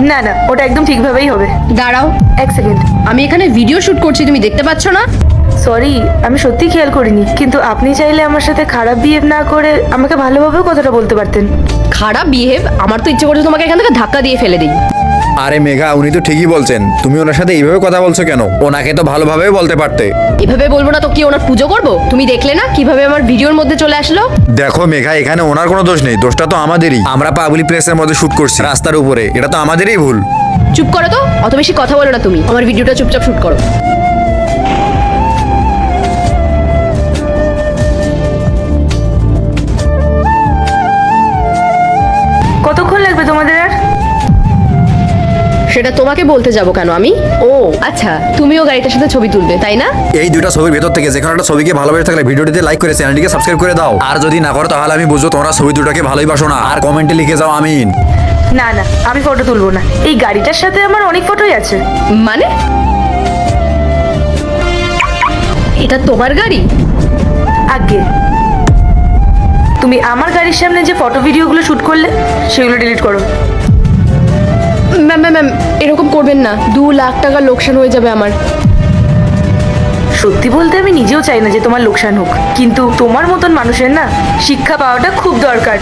না না, ওটা একদম ঠিকভাবেই হবে। দাঁড়াও, এক সেকেন্ড। আমি এখানে ভিডিও শুট করছি, তুমি দেখতে পাচ্ছ না? সরি, আমি সত্যি খেয়াল করিনি, কিন্তু আপনি চাইলে আমার সাথে খারাপ বিহেভ না করে আমাকে ভালোভাবেও কথাটা বলতে পারতেন। খারাপ বিহেভ? আমার তো ইচ্ছে করছে তোমাকে এখান থেকে ধাক্কা দিয়ে ফেলে দিই। আরে মেঘা, উনি তো ঠিকই বলছেন, তুমি ওনার সাথে এইভাবে কথা বলছো কেন? ওনাকে তো ভালোভাবে বলতে পারতে। এভাবে বলবো না তো কি ওনার পুজো করব? তুমি দেখলে না কিভাবে আমার ভিডিওর মধ্যে চলে আসলো? দেখো মেঘা, এখানে ওনার কোনো দোষ নেই, দোষটা তো আমাদেরই। আমরা পাবলিক প্লেসের মধ্যে শুট করছি রাস্তার উপরে, এটা তো আমাদেরই ভুল। চুপ করো তো, অত বেশি কথা বলো না তুমি। আমার ভিডিওটা চুপচাপ শুট করো। কতক্ষণ লাগবে তোমাদের আর? সেটা তোমাকে বলতে যাবো কেন আমি? ও আচ্ছা, তুমিও গাড়িটার সাথে ছবি তুলবে তাই না? এই দুইটা ছবির ভেতর থেকে যে কোনো একটা ছবিকে ভালোবেসে থাকলে ভিডিওটিতে লাইক করে চ্যানেলটিকে সাবস্ক্রাইব করে দাও। আর যদি না করো তাহলে আমি বুঝবো তোমরা ছবি দুটাকে ভালোইবাসো না। আর কমেন্টে লিখে যাও আমিন। না না, আমি ফটো তুলবো না। এই গাড়িটার সাথে আমার অনেক ফটোই আছে। মানে এটা তোমার গাড়ি? আগে তুমি আমার গাড়ির সামনে যে ফটো ভিডিওগুলো শুট করলে সেগুলো ডিলিট করো। ম্যাম ম্যাম ম্যাম, এরকম করবেন না, 2 লাখ টাকা লোকসান হয়ে যাবে আমার। সত্যি বলতে আমি নিজেও চাই না যে তোমার লোকসান হোক, কিন্তু তোমার মতন মানুষের না শিক্ষা পাওয়াটা খুব দরকার।